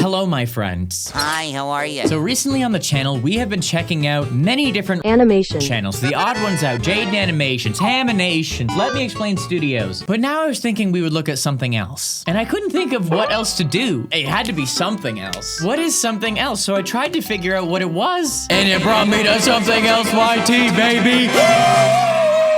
Hello, my friends. Hi, how are you? So recently on the channel, we have been checking out many different animation channels. The odd ones out, Jaden Animations, Haminations, Let Me Explain Studios. But now I was thinking we would look at something else. And I couldn't think of what else to do. It had to be something else. What is something else? So I tried to figure out what it was. And it brought me to Something Else YT, baby.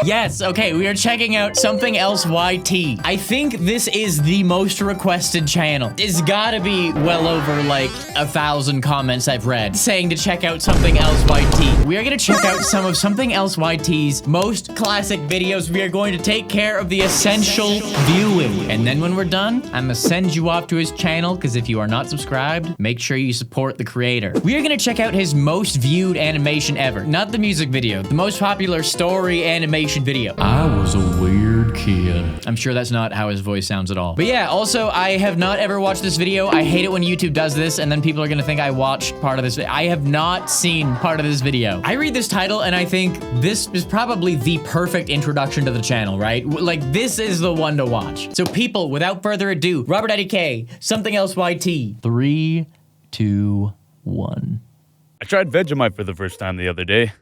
Yes, okay, we are checking out Something Else YT. I think this is the most requested channel. It's gotta be well over like 1,000 comments I've read saying to check out Something Else YT. We are gonna check out some of Something Else YT's most classic videos. We are going to take care of the essential viewing. And then when we're done, I'm gonna send you off to his channel because if you are not subscribed, make sure you support the creator. We are gonna check out his most viewed animation ever. Not the music video, the most popular story animation video. I was a weird kid. I'm sure that's not how his voice sounds at all. But yeah, also, I have not ever watched this video. I hate it when YouTube does this, and then people are gonna think I watched part of this. I have not seen part of this video. I read this title, and I think this is probably the perfect introduction to the channel, right? Like, this is the one to watch. So people, without further ado, RobertIDK, Something Else YT. 3, 2, 1. I tried Vegemite for the first time the other day.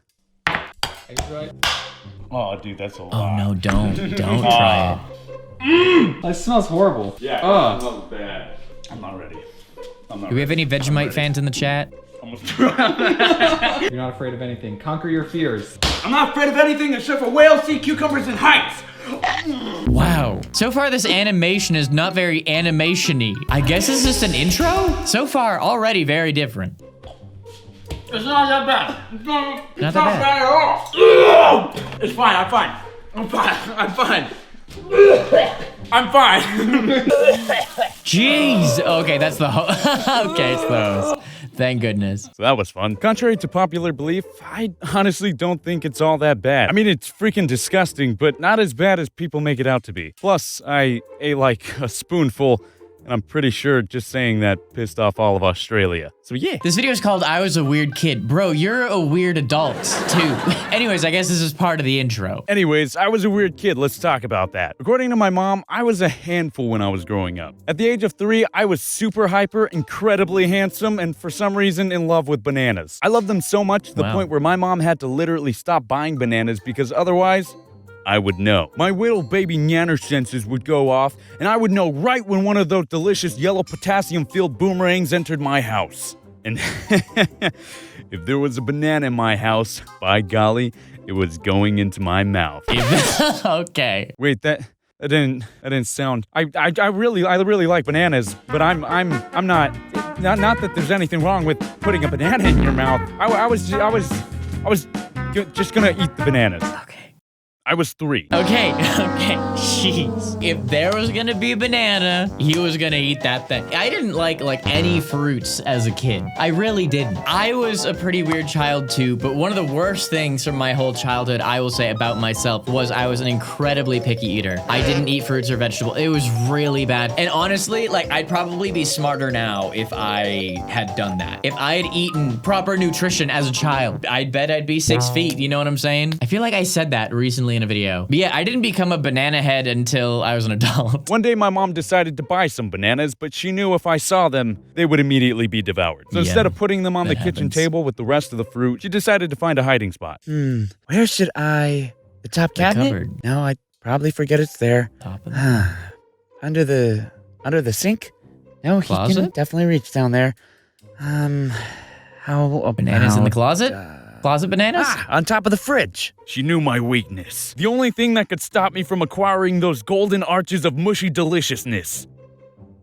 Oh, dude, that's a lot. Oh no, don't try it. That smells horrible. Yeah, it smells bad. I'm not ready. Do we have any Vegemite fans in the chat? You're not afraid of anything. Conquer your fears. I'm not afraid of anything except for whales, sea cucumbers, and heights. Wow. So far, this animation is not very animation-y. I guess it's just an intro? So far, already very different. It's not that bad. It's not that bad. bad at all. It's fine. I'm fine. I'm fine. I'm fine. Jeez. Okay, that's the okay, it's those. Thank goodness. So that was fun. Contrary to popular belief, I honestly don't think it's all that bad. I mean, it's freaking disgusting, but not as bad as people make it out to be. Plus, I ate like a spoonful, and I'm pretty sure just saying that pissed off all of Australia. So yeah. This video is called I Was a Weird Kid. Bro, you're a weird adult, too. Anyways, I guess this is part of the intro. Anyways, I was a weird kid. Let's talk about that. According to my mom, I was a handful when I was growing up. At the age of 3, I was super hyper, incredibly handsome, and for some reason in love with bananas. I loved them so much to the point where my mom had to literally stop buying bananas because otherwise, I would know. My little baby nanner senses would go off, and I would know right when one of those delicious yellow potassium-filled boomerangs entered my house. And if there was a banana in my house, by golly, it was going into my mouth. Okay. Wait, that didn't sound. I really like bananas, but I'm not that there's anything wrong with putting a banana in your mouth. I was just gonna eat the bananas. Okay. I was 3. Okay, jeez. If there was gonna be a banana, he was gonna eat that thing. I didn't like any fruits as a kid. I really didn't. I was a pretty weird child too, but one of the worst things from my whole childhood, I will say about myself, was I was an incredibly picky eater. I didn't eat fruits or vegetables. It was really bad. And honestly, like, I'd probably be smarter now if I had done that. If I had eaten proper nutrition as a child, I'd bet I'd be 6 feet, you know what I'm saying? I feel like I said that recently in a video. But yeah, I didn't become a banana head until I was an adult. One day my mom decided to buy some bananas, but she knew if I saw them, they would immediately be devoured. So instead of putting them on the kitchen table with the rest of the fruit, she decided to find a hiding spot. Where should I... The top cabinet? Cupboard. No, I probably forget it's there. Top of the Under the sink? No, he Closet? can definitely reach down there. How about... Bananas in the closet? Closet bananas? On top of the fridge. She knew my weakness. The only thing that could stop me from acquiring those golden arches of mushy deliciousness.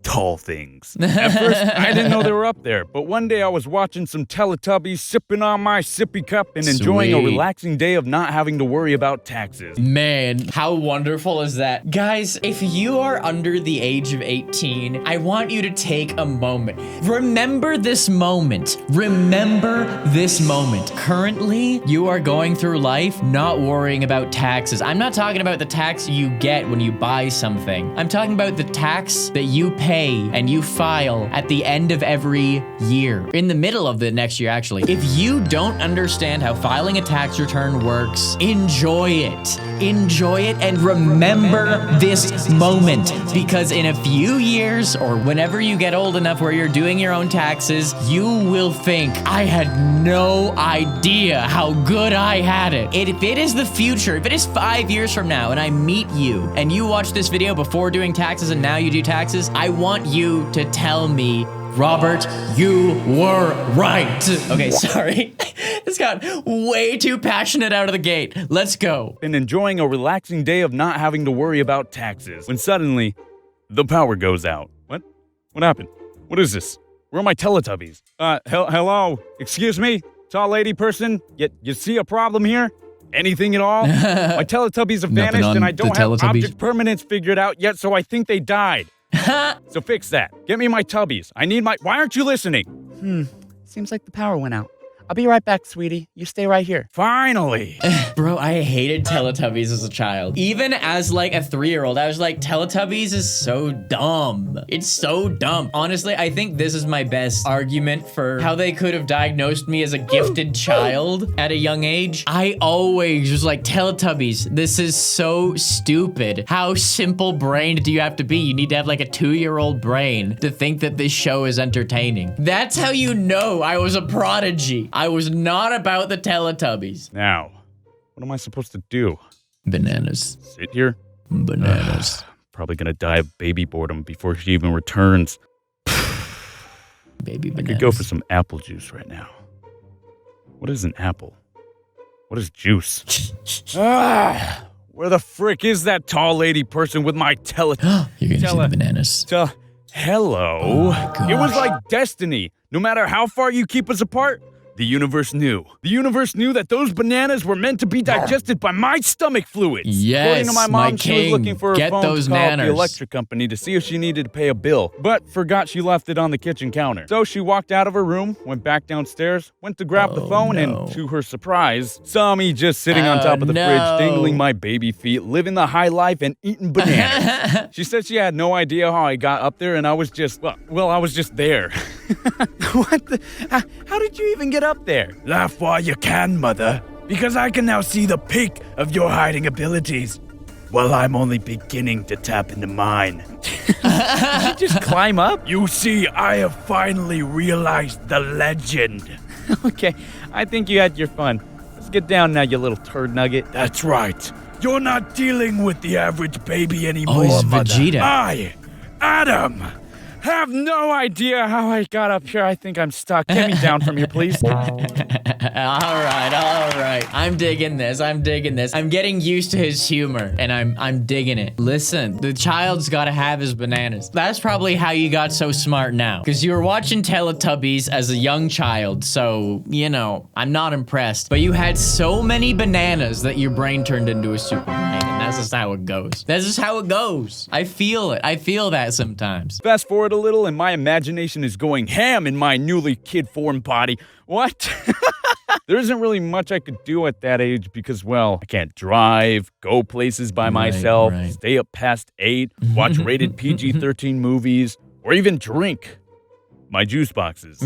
Tall things. At first, I didn't know they were up there, but one day I was watching some Teletubbies, sipping on my sippy cup, and enjoying a relaxing day of not having to worry about taxes. Man, how wonderful is that? Guys, if you are under the age of 18, I want you to take a moment. Remember this moment. Remember this moment. Currently, you are going through life not worrying about taxes. I'm not talking about the tax you get when you buy something. I'm talking about the tax that you pay pay and you file at the end of every year, in the middle of the next year actually. If you don't understand how filing a tax return works, enjoy it. Enjoy it and remember this moment, because in a few years or whenever you get old enough where you're doing your own taxes, you will think, I had no idea how good I had it. If it is the future, if it is 5 years from now and I meet you and you watch this video before doing taxes and now you do taxes, I want you to tell me, Robert, you were right. Okay, sorry. This got way too passionate out of the gate. Let's go. Been enjoying a relaxing day of not having to worry about taxes when suddenly the power goes out. What? What happened? What is this? Where are my Teletubbies? Hello? Excuse me? Tall lady person? You see a problem here? Anything at all? My Teletubbies have vanished and I don't have object permanence figured out yet, so I think they died. So fix that. Get me my tubbies. I need my... Why aren't you listening? Seems like the power went out. I'll be right back, sweetie. You stay right here. Finally. Bro, I hated Teletubbies as a child. Even as like a 3-year-old, I was like, Teletubbies is so dumb. It's so dumb. Honestly, I think this is my best argument for how they could have diagnosed me as a gifted child at a young age. I always was like, Teletubbies, this is so stupid. How simple-brained do you have to be? You need to have like a 2-year-old brain to think that this show is entertaining. That's how you know I was a prodigy. I was not about the Teletubbies. Now, what am I supposed to do? Bananas. Sit here? Bananas. Probably gonna die of baby boredom before she even returns. Baby bananas. I could go for some apple juice right now. What is an apple? What is juice? Where the frick is that tall lady person with my You're gonna see the bananas. Hello. Oh my gosh. It was like destiny. No matter how far you keep us apart, the universe knew. The universe knew that those bananas were meant to be digested by my stomach fluids. Yes, According to my mom, she was looking for her phone those to call up the nanners. electric company to see if she needed to pay a bill, but forgot she left it on the kitchen counter. So she walked out of her room, went back downstairs, went to grab the phone, and to her surprise, saw me just sitting on top of the fridge, dangling my baby feet, living the high life and eating bananas. She said she had no idea how I got up there, and I was just, well, I was just there. What the? How did you even get up there? Laugh while you can, Mother, because I can now see the peak of your hiding abilities, while I'm only beginning to tap into mine. Did you just climb up? You see, I have finally realized the legend. Okay, I think you had your fun. Let's get down now, you little turd nugget. That's right. You're not dealing with the average baby anymore, Oh, he's Mother. Vegeta. I, Adam, Have no idea how I got up here. I think I'm stuck. Get me down from here, please. All right. I'm digging this. I'm getting used to his humor, and I'm digging it. Listen, the child's gotta have his bananas. That's probably how you got so smart now, because you were watching Teletubbies as a young child, so, you know, I'm not impressed. But you had so many bananas that your brain turned into a super brain, and that's just how it goes. That's just how it goes. I feel it. I feel that sometimes. Fast forward a little, and my imagination is going ham in my newly kid-formed body. What? There isn't really much I could do at that age because, well, I can't drive, go places by myself, stay up past 8, watch rated PG-13 movies, or even drink my juice boxes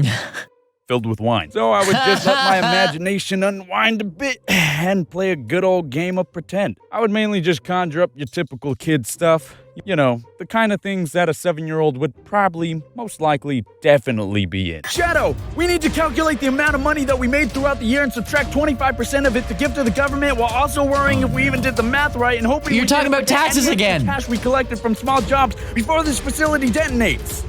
filled with wine. So I would just let my imagination unwind a bit and play a good old game of pretend. I would mainly just conjure up your typical kid stuff. You know, the kind of things that a 7-year-old would probably, most likely, definitely be in. Shadow, we need to calculate the amount of money that we made throughout the year and subtract 25% of it to give to the government while also worrying if we even did the math right and hoping You're talking about taxes again. Cash we collected from small jobs before this facility detonates.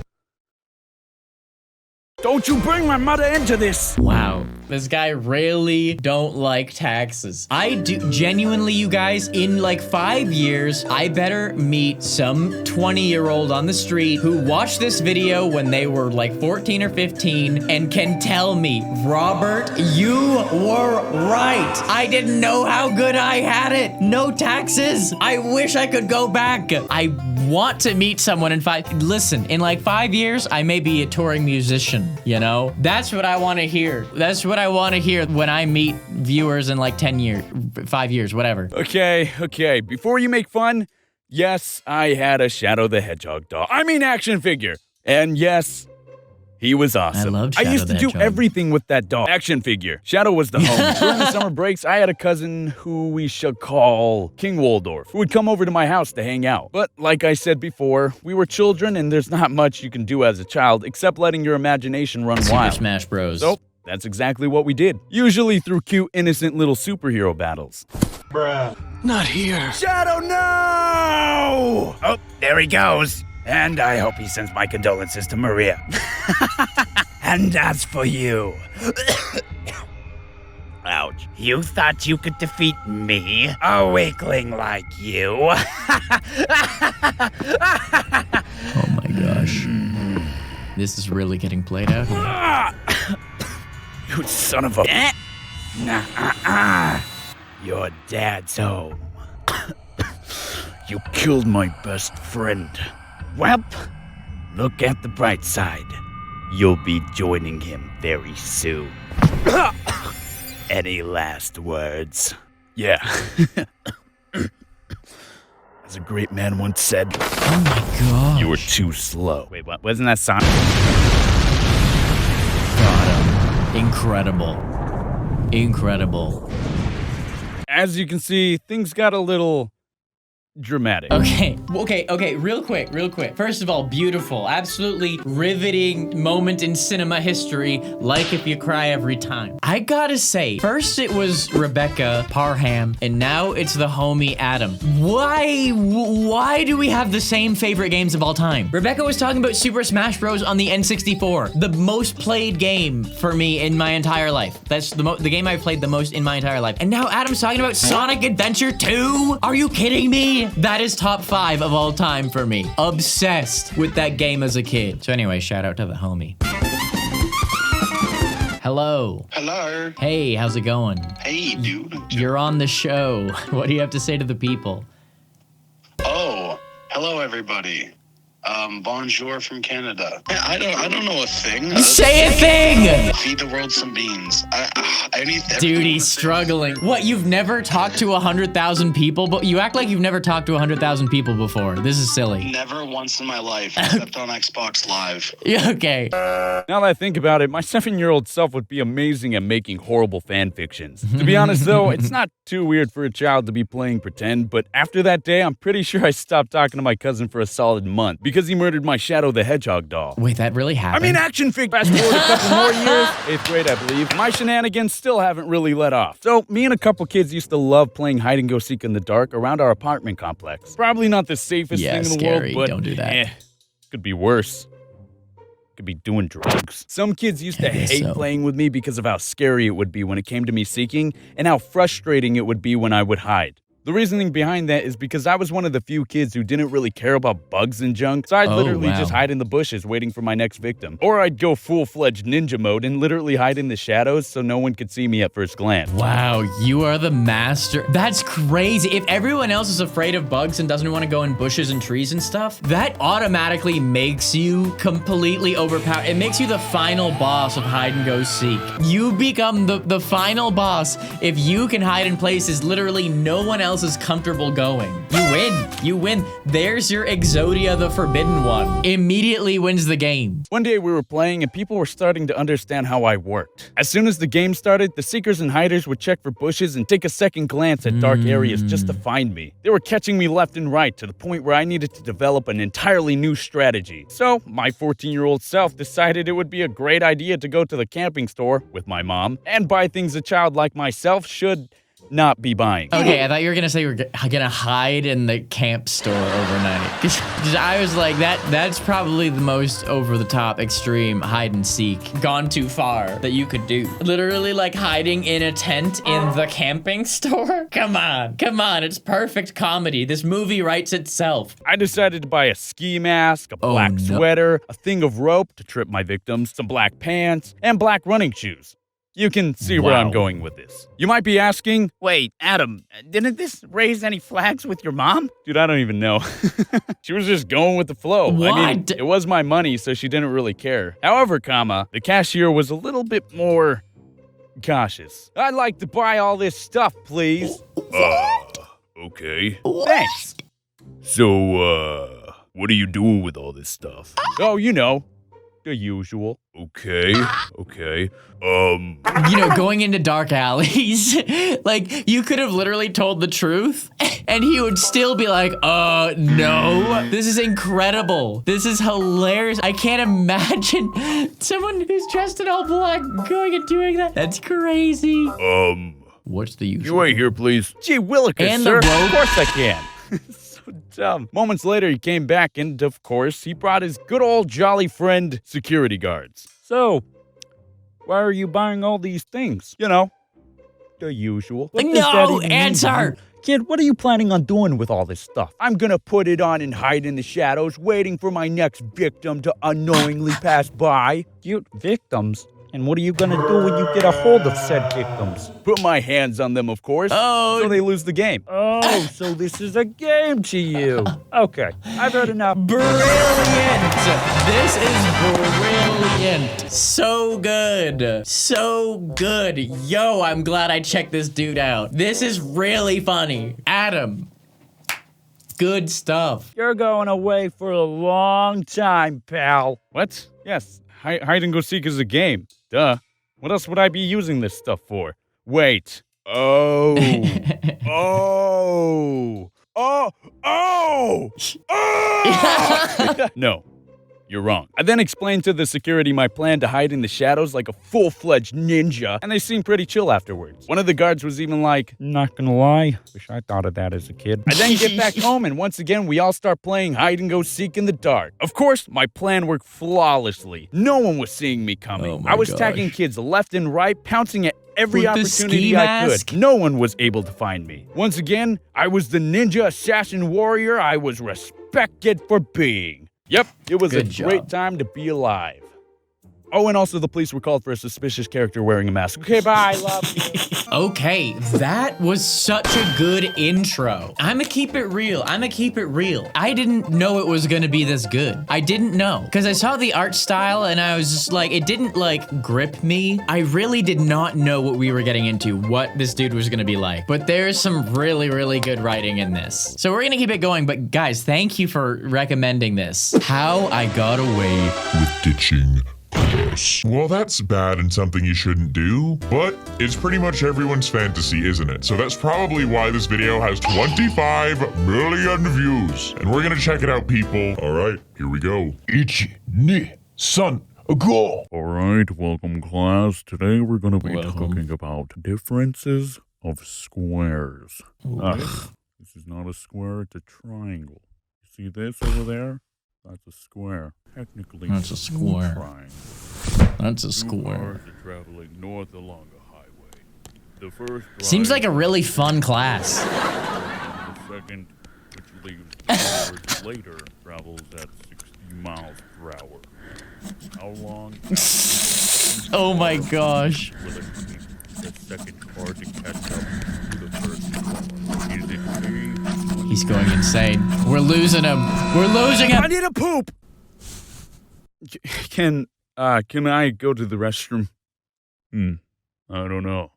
Don't you bring my mother into this. Wow. This guy really don't like taxes. I do genuinely, you guys, in like 5 years, I better meet some 20-year-old on the street who watched this video when they were like 14 or 15 and can tell me, Robert, you were right. I didn't know how good I had it. No taxes. I wish I could go back. I want to meet someone in listen, in like 5 years, I may be a touring musician, you know? That's what I want to hear. That's what I want to hear when I meet viewers in like 10 years, 5 years, whatever. Okay. Before you make fun, Yes, I had a Shadow the Hedgehog doll. I mean action figure. And yes, he was awesome. I loved Shadow used the to do Hedgehog. everything with that doll. Action figure. Shadow was the home. During the summer breaks, I had a cousin who we should call King Waldorf, who would come over to my house to hang out. But like I said before, we were children and there's not much you can do as a child except letting your imagination run Super wild. Smash Bros. So that's exactly what we did. Usually through cute, innocent little superhero battles. Shadow, no! Oh, there he goes. And I hope he sends my condolences to Maria. And as for you... Ouch. You thought you could defeat me? A weakling like you? Oh my gosh. This is really getting played out here. You son of a... Your dad's home. You killed my best friend. Well, look at the bright side. You'll be joining him very soon. Any last words? Yeah. As a great man once said, Oh my god. You were too slow. Wait, what? Wasn't that Sonic? Got him. Incredible. Incredible. As you can see, things got a little dramatic. Okay, real quick. First of all, beautiful, absolutely riveting moment in cinema history, like if you cry every time. I gotta say, first it was Rebecca Parham, and now it's the homie Adam. Why do we have the same favorite games of all time? Rebecca was talking about Super Smash Bros. On the N64, the most played game for me in my entire life. That's the game I've played the most in my entire life. And now Adam's talking about Sonic Adventure 2? Are you kidding me? That is top 5 of all time for me. Obsessed with that game as a kid. So anyway, shout out to the homie. Hello. Hello. Hey, how's it going? Hey, dude. You're on the show. What do you have to say to the people? Oh, hello, everybody. Bonjour from Canada. I don't know a thing. Say a thing! Feed the world some beans. I need. Dude, he's struggling. What, you've never talked to 100,000 people? But you act like you've never talked to 100,000 people before. This is silly. Never once in my life, except on Xbox Live. Yeah, okay. Now that I think about it, my 7-year-old self would be amazing at making horrible fan fictions. To be honest though, it's not too weird for a child to be playing pretend, but after that day, I'm pretty sure I stopped talking to my cousin for a solid month because he murdered my Shadow the Hedgehog doll. Wait, that really happened? Action figure. Fast forward a couple more years, 8th grade, I believe, my shenanigans still haven't really let off. So me and a couple kids used to love playing hide and go seek in the dark around our apartment complex. Probably not the safest thing in the scary. world, but Don't do that. Could be worse. Could be doing drugs. Some kids used to hate so. playing with me because of how scary it would be when it came to me seeking and how frustrating it would be when I would hide. The reasoning behind that is because I was one of the few kids who didn't really care about bugs and junk, so I'd literally just hide in the bushes waiting for my next victim. Or I'd go full-fledged ninja mode and literally hide in the shadows so no one could see me at first glance. Wow, you are the master. That's crazy. If everyone else is afraid of bugs and doesn't want to go in bushes and trees and stuff, that automatically makes you completely overpowered. It makes you the final boss of hide and go seek. You become the final boss if you can hide in places literally no one else is comfortable going. You win. You win. There's your Exodia the Forbidden One. Immediately wins the game. One day we were playing and people were starting to understand how I worked. As soon as the game started, the seekers and hiders would check for bushes and take a second glance at dark areas just to find me. They were catching me left and right to the point where I needed to develop an entirely new strategy. So my 14-year-old self decided it would be a great idea to go to the camping store with my mom and buy things a child like myself should not be buying. Okay, I thought you were gonna say you were gonna hide in the camp store overnight. Cause I was like, that's probably the most over-the-top extreme hide and seek gone too far that you could do. Literally like hiding in a tent in the camping store? Come on, it's perfect comedy. This movie writes itself. I decided to buy a ski mask, a black sweater, a thing of rope to trip my victims, some black pants, and black running shoes. You can see where I'm going with this. You might be asking, Wait, Adam, didn't this raise any flags with your mom? dude, I don't even know. She was just going with the flow. I mean, What? it was my money, so she didn't really care. However, the cashier was a little bit more cautious. I'd like to buy all this stuff, please. Okay. Thanks. So, what are you doing with all this stuff? Oh, you know, the usual. Okay. You know, going into dark alleys. Like, you could have literally told the truth, and he would still be like, no. This is incredible. This is hilarious. I can't imagine someone who's dressed in all black going and doing that. That's crazy. What's the usual? You wait here, please. Gee willikers, And sir. the rope. Of course I can. So dumb. Moments later, he came back, and of course, he brought his good old jolly friend, security guards. So, why are you buying all these things? You know, the usual. What does that No, even mean to answer. you? Kid, what are you planning on doing with all this stuff? I'm gonna put it on and hide in the shadows, waiting for my next victim to unknowingly pass by. Cute victims? And what are you gonna do when you get a hold of said victims? Put my hands on them, of course. Oh. So they lose the game. Oh, so this is a game to you. Okay, I've heard enough. Brilliant! This is brilliant. So good. So good. Yo, I'm glad I checked this dude out. This is really funny. Adam. Good stuff. You're going away for a long time, pal. What? Yes, hide and go seek is a game. Duh. What else would I be using this stuff for? Wait. Oh. No. You're wrong. I then explained to the security my plan to hide in the shadows like a full-fledged ninja, and they seemed pretty chill afterwards. One of the guards was even like, not gonna lie, wish I thought of that as a kid. I then get back home, and once again, we all start playing hide-and-go-seek in the dark. Of course, my plan worked flawlessly. No one was seeing me coming. Oh my I was gosh. tagging kids left and right, pouncing at every With the opportunity ski I mask? could. No one was able to find me. Once again, I was the ninja assassin warrior I was respected for being. Yep, it was Good a great job. time to be alive. Oh, and also the police were called for a suspicious character wearing a mask. Okay, bye, love you. Okay, that was such a good intro. I'ma keep it real. I didn't know it was gonna be this good. I didn't know. Because I saw the art style and I was just like, it didn't like grip me. I really did not know what we were getting into, what this dude was gonna be like. But there's some really, really good writing in this. So we're gonna keep it going, but guys, thank you for recommending this. How I Got Away. With ditching puss. Well, that's bad and something you shouldn't do, but it's pretty much everyone's fantasy, isn't it? So that's probably why this video has 25 million views. And we're gonna check it out, people. All right, here we go. Ichi, ni, san, go. All right, welcome class. Today we're going to be Welcome. talking about differences of squares. Ugh, this is not a square, it's a triangle. You see this over there? That's a square. Technically, That's a it's square. triangle. That's a Two square. cars are traveling north along a highway. The first Seems like a drives really fun class. the second, which leaves 2 hours later, travels at 60 miles per hour. How long Oh my gosh. will it take the second car to catch up to the first car? Is it A? He's going insane. We're losing him. We're losing him. I need a poop. Can I go to the restroom? I don't know.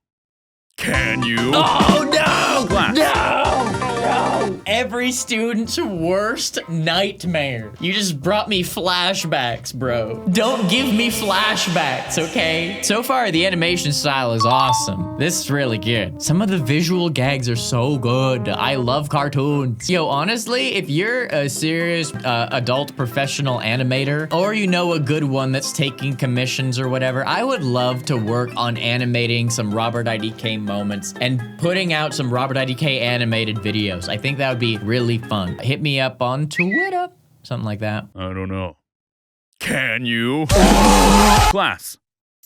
Can you? Oh no! Class. No! Every student's worst nightmare. You just brought me flashbacks, bro. Don't give me flashbacks, okay? So far, the animation style is awesome. This is really good. Some of the visual gags are so good. I love cartoons. Yo, honestly, if you're a serious adult professional animator, or you know a good one that's taking commissions or whatever, I would love to work on animating some RobertIDK moments and putting out some RobertIDK animated videos. I think that would be really fun. Hit me up on Twitter, something like that. I don't know. Can you? Class.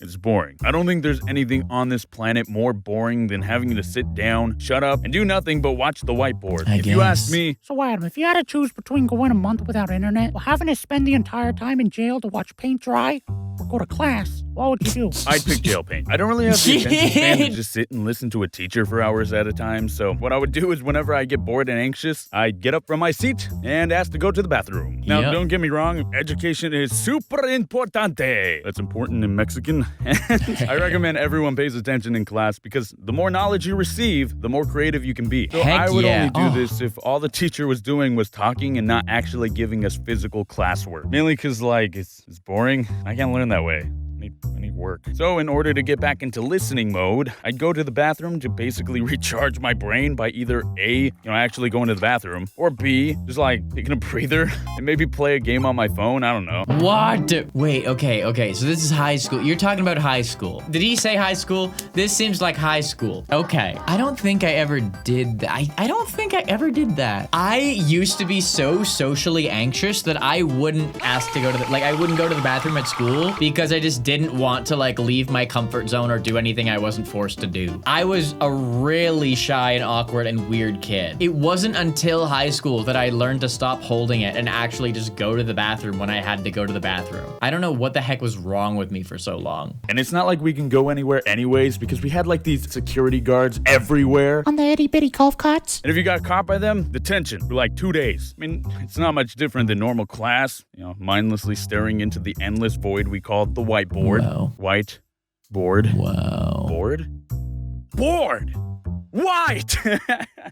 It's boring. I don't think there's anything on this planet more boring than having to sit down, shut up, and do nothing but watch the whiteboard. I If you ask guess. me, So, Adam, if you had to choose between going a month without internet or having to spend the entire time in jail to watch paint dry or go to class, what would you do? I'd pick jail paint. I don't really have the attention span to just sit and listen to a teacher for hours at a time, so what I would do is whenever I get bored and anxious, I'd get up from my seat and ask to go to the bathroom. Now, Yep. don't get me wrong, education is super importante. That's important in Mexican. time. And I recommend everyone pays attention in class because the more knowledge you receive, the more creative you can be. So I would only do this if all the teacher was doing was talking and not actually giving us physical classwork. Mainly because, like, it's boring. I can't learn that way. I need work. So in order to get back into listening mode, I'd go to the bathroom to basically recharge my brain by either A, actually going to the bathroom, or B, just like taking a breather and maybe play a game on my phone. I don't know. What? Wait, okay. So this is high school. You're talking about high school. Did he say high school? This seems like high school. Okay. I don't think I ever did that. I don't think I ever did that. I used to be so socially anxious that I wouldn't ask to go to I wouldn't go to the bathroom at school because I just didn't want to leave my comfort zone or do anything I wasn't forced to do. I was a really shy and awkward and weird kid. It wasn't until high school that I learned to stop holding it and actually just go to the bathroom when I had to go to the bathroom. I don't know what the heck was wrong with me for so long. And it's not like we can go anywhere anyways because we had these security guards everywhere. On the itty bitty golf carts. And if you got caught by them, detention for 2 days. I mean, it's not much different than normal class, mindlessly staring into the endless void we call the whiteboard. Wow. White. Board. Wow. Board? Board! White!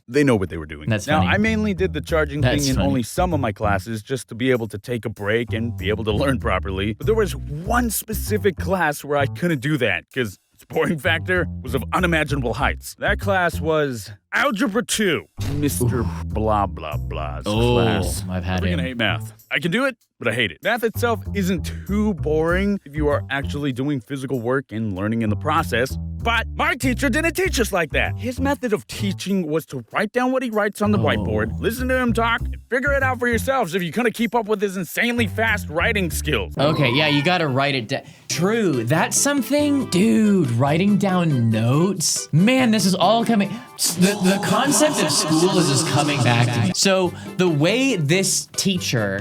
They know what they were doing. That's now, funny. I mainly did the charging That's thing in funny. only some of my classes just to be able to take a break and be able to learn properly. But there was one specific class where I couldn't do that because its boring factor was of unimaginable heights. That class was Algebra 2. Mr. Blah Blah Blah's class. I've had I him. hate math. I can do it, but I hate it. Math itself isn't too boring if you are actually doing physical work and learning in the process. But my teacher didn't teach us like that. His method of teaching was to write down what he writes on the whiteboard, listen to him talk, and figure it out for yourselves if you're gonna keep up with his insanely fast writing skills. Okay, yeah, you gotta write it down. True, that's something. Dude, writing down notes. Man, this is all coming. The concept of school is just coming back to me. So the way this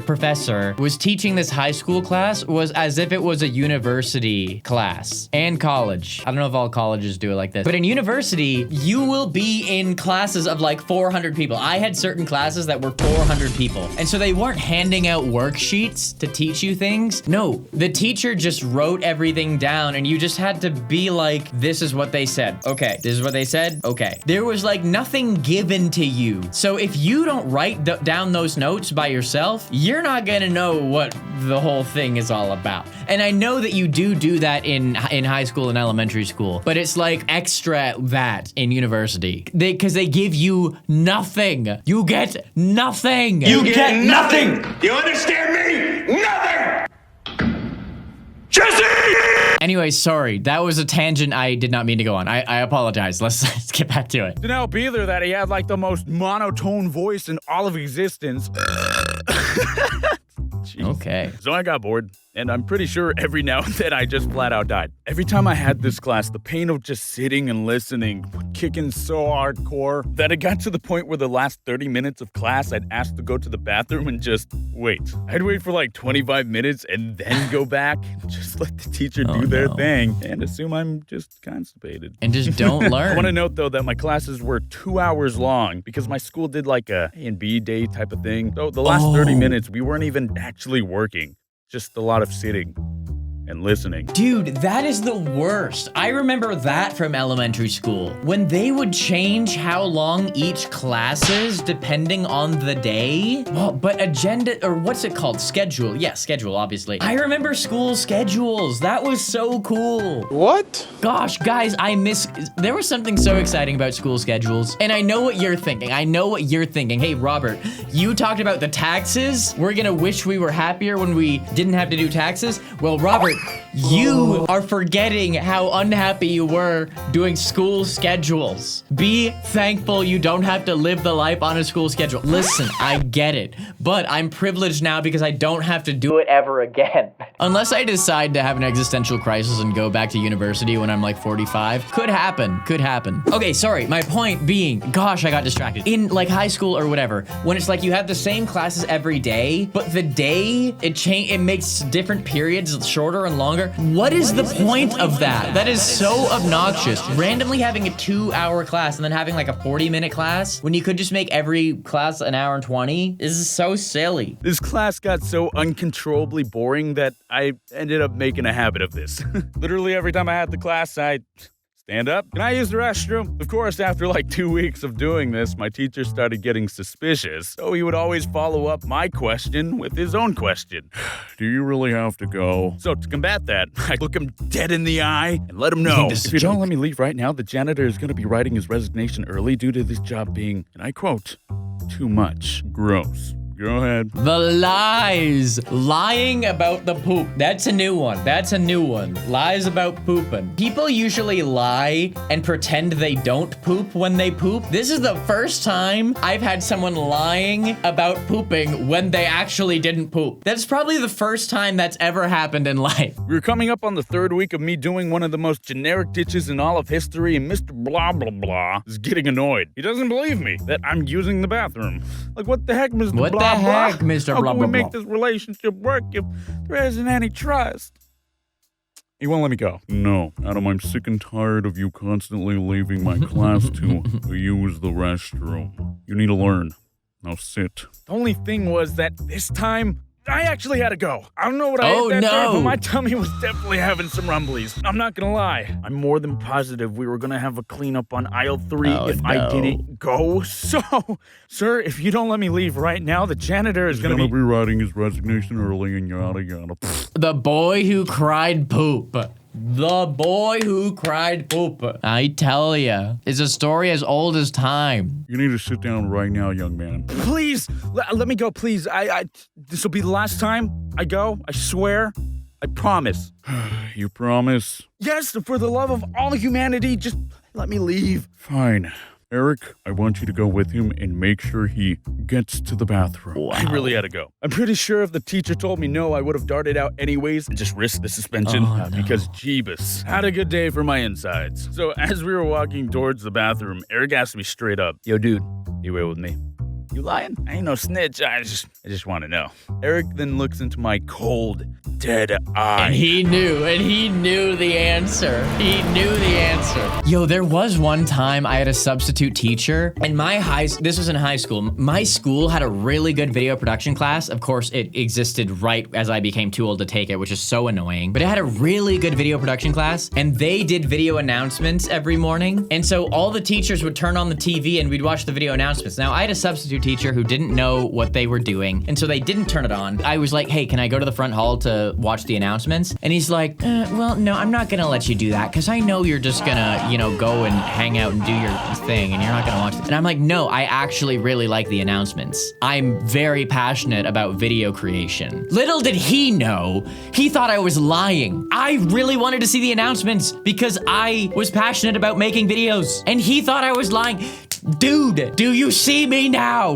professor, was teaching this high school class was as if it was a university class and college. I don't know if all colleges do it like this, but in university, you will be in classes of 400 people. I had certain classes that were 400 people. And so they weren't handing out worksheets to teach you things. No, the teacher just wrote everything down and you just had to be like, this is what they said. Okay, this is what they said. Okay. There was nothing given to you. So if you don't write down those notes by yourself, you're not gonna know what the whole thing is all about. And I know that you do that in high school and elementary school, but it's extra that in university. Because they give you nothing. You get nothing. You get nothing! You understand me? Nothing! Jesse! Anyway, sorry. That was a tangent I did not mean to go on. I apologize. Let's get back to it. Didn't help either that he had the most monotone voice in all of existence. Jeez. Okay. So I got bored, and I'm pretty sure every now and then I just flat out died. Every time I had this class, the pain of just sitting and listening would kick in so hardcore that it got to the point where the last 30 minutes of class, I'd ask to go to the bathroom and just wait. I'd wait for 25 minutes and then go back and just let the teacher do their thing and assume I'm just constipated. And just don't learn. I want to note, though, that my classes were 2 hours long because my school did a A&B day type of thing. So the last 30 minutes, we weren't even actually working. Just a lot of sitting and listening. Dude, that is the worst. I remember that from elementary school. When they would change how long each class is depending on the day. Well, but agenda, or what's it called? Schedule. Yeah, schedule, obviously. I remember school schedules. That was so cool. What? Gosh, guys, there was something so exciting about school schedules. And I know what you're thinking. Hey, Robert, you talked about the taxes. We're gonna wish we were happier when we didn't have to do taxes. Well, Robert, you are forgetting how unhappy you were doing school schedules. Be thankful you don't have to live the life on a school schedule. Listen, I get it, but I'm privileged now because I don't have to do it ever again. Unless I decide to have an existential crisis and go back to university when I'm 45. Could happen. Okay, sorry, my point being, gosh, I got distracted. In high school or whatever, when it's you have the same classes every day, but the day, it makes different periods shorter longer and longer. What is the point of that? That is so obnoxious. Randomly having a 2-hour class and then having like a 40-minute class when you could just make every class an hour and 20 is so silly. This class got so uncontrollably boring that I ended up making a habit of this. Literally every time I had the class, I'd stand up. Can I use the restroom? Of course, after like 2 weeks of doing this, my teacher started getting suspicious. So he would always follow up my question with his own question. Do you really have to go? So to combat that, I look him dead in the eye and let him know. If you don't let me leave right now, the janitor is going to be writing his resignation early due to this job being, and I quote, too much. Gross. Go ahead. The lies. Lying about the poop. That's a new one. That's a new one. Lies about pooping. People usually lie and pretend they don't poop when they poop. This is the first time I've had someone lying about pooping when they actually didn't poop. That's probably the first time that's ever happened in life. We were coming up on the 3rd week of me doing one of the most generic ditches in all of history, and Mr. Blah Blah Blah is getting annoyed. He doesn't believe me that I'm using the bathroom. Like, what the heck, Mr. What Blah the heck, Mr. How Blah can Blah we make Blah? this relationship work if there isn't any trust? He won't let me go. No, Adam, I'm sick and tired of you constantly leaving my class to use the restroom. You need to learn. Now sit. The only thing was that this time, I actually had to go. I don't know what I ate that day, but my tummy was definitely having some rumblies. I'm not gonna lie. I'm more than positive we were gonna have a cleanup on aisle 3 I didn't go. So, sir, if you don't let me leave right now, the janitor is gonna be writing his resignation early and yada yada. The boy who cried poop. The boy who cried poop. I tell ya, it's a story as old as time. You need to sit down right now, young man. Please, let me go, please. This will be the last time I go. I swear. I promise. You promise? Yes, for the love of all humanity, just let me leave. Fine. Eric, I want you to go with him and make sure he gets to the bathroom. Wow. I really had to go. I'm pretty sure if the teacher told me no, I would have darted out anyways and just risked the suspension because Jeebus. Had a good day for my insides. So as we were walking towards the bathroom, Eric asked me straight up, yo, dude, you real with me? You lying? I ain't no snitch. I just want to know. Eric then looks into my cold, dead eye. And he knew the answer. He knew the answer. Yo, there was one time I had a substitute teacher, and this was in high school. My school had a really good video production class. Of course, it existed right as I became too old to take it, which is so annoying. But it had a really good video production class, and they did video announcements every morning. And so all the teachers would turn on the TV and we'd watch the video announcements. Now, I had a substitute teacher who didn't know what they were doing, and so they didn't turn it on. I was like, hey, can I go to the front hall to watch the announcements? And he's like, well, no, I'm not gonna let you do that because I know you're just gonna, go and hang out and do your thing and you're not gonna watch it. And I'm like, no, I actually really like the announcements. I'm very passionate about video creation. Little did he know, he thought I was lying. I really wanted to see the announcements because I was passionate about making videos, and he thought I was lying. Dude, do you see me now?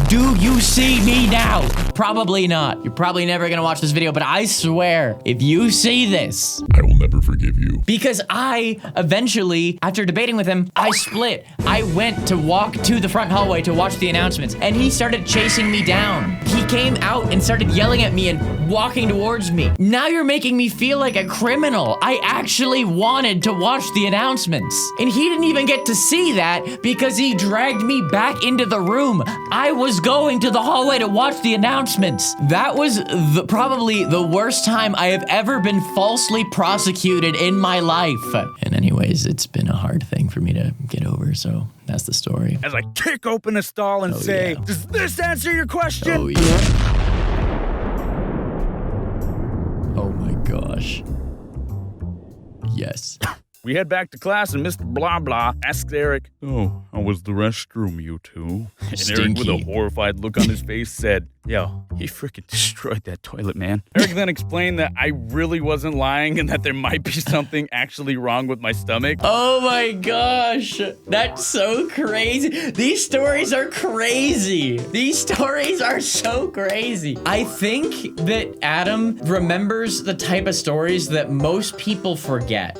Do you see me now? Probably not. You're probably never gonna watch this video, but I swear, if you see this, I will never forgive you. because I eventually, after debating with him, I split. I went to walk to the front hallway to watch the announcements, and he started chasing me down. He came out and started yelling at me and walking towards me. Now you're making me feel like a criminal. I actually wanted to watch the announcements, and he didn't even get to see that because he dragged me back into the room. I was going to the hallway to watch the announcements. That was probably the worst time I have ever been falsely prosecuted in my life. And anyways, it's been a hard thing for me to get over, so that's the story. As I kick open a stall and say, yeah. Does this answer your question? Oh yeah. Oh my gosh. Yes. We head back to class, and Mr. Blah Blah asks Eric, Oh, how was the restroom, you two? and Eric, with a horrified look on his face, said, yo, he freaking destroyed that toilet, man. Eric then explained that I really wasn't lying and that there might be something actually wrong with my stomach. Oh my gosh. That's so crazy. These stories are crazy. These stories are so crazy. I think that Adam remembers the type of stories that most people forget,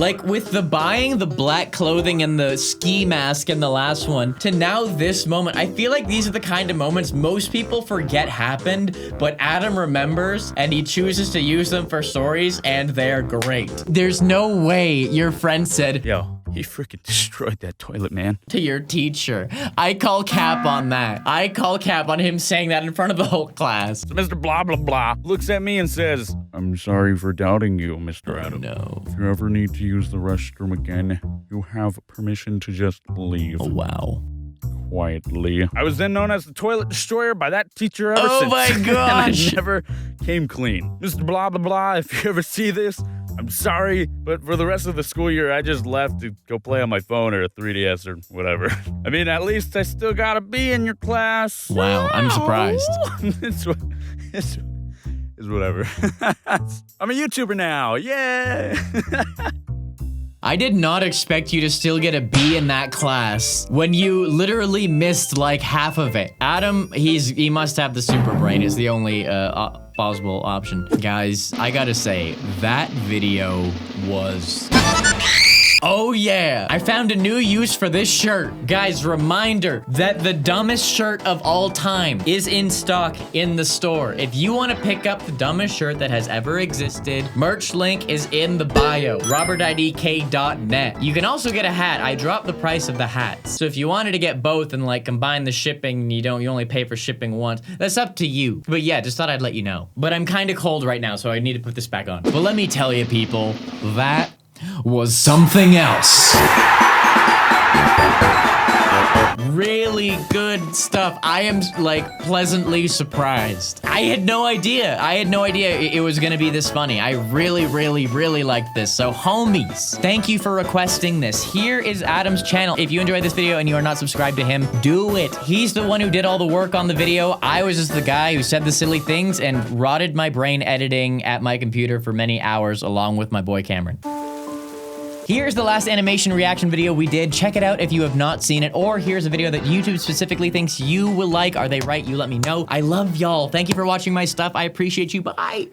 Like with the buying the black clothing and the ski mask in the last one to now this moment, I feel like these are the kind of moments most people forget happened, but Adam remembers and he chooses to use them for stories and they're great. There's no way your friend said, Yo, he freaking destroyed that toilet, man. To your teacher. I call cap on that. I call cap on him saying that in front of the whole class. So Mr. Blah Blah Blah looks at me and says, I'm sorry for doubting you, Mr. Adam. No. If you ever need to use the restroom again, you have permission to just leave. Oh, wow. Quietly. I was then known as the toilet destroyer by that teacher ever since. Oh my And gosh. I never came clean. Mr. Blah Blah Blah, if you ever see this, I'm sorry, but for the rest of the school year, I just left to go play on my phone or a 3DS or whatever. I mean, at least I still gotta be in your class. Wow, I'm surprised. It's whatever. I'm a YouTuber now. Yay! I did not expect you to still get a B in that class when you literally missed like half of it. Adam, he must have the super brain is the only possible option. Guys, I gotta say, that video was... Oh yeah, I found a new use for this shirt. Guys, reminder that the dumbest shirt of all time is in stock in the store. If you want to pick up the dumbest shirt that has ever existed, merch link is in the bio, robertidk.net. You can also get a hat. I dropped the price of the hats. So if you wanted to get both and like combine the shipping, you only pay for shipping once, that's up to you. But yeah, just thought I'd let you know. But I'm kind of cold right now, so I need to put this back on. But let me tell you people, that was something else. Really good stuff. I am like pleasantly surprised. I had no idea it was gonna be this funny. I really liked this. So homies, thank you for requesting this. Here is Adam's channel. If you enjoyed this video and you are not subscribed to him, do it. He's the one who did all the work on the video. I was just the guy who said the silly things and rotted my brain editing at my computer for many hours along with my boy Cameron. Here's the last animation reaction video we did. Check it out if you have not seen it, or here's a video that YouTube specifically thinks you will like. Are they right? You let me know. I love y'all. Thank you for watching my stuff. I appreciate you. Bye.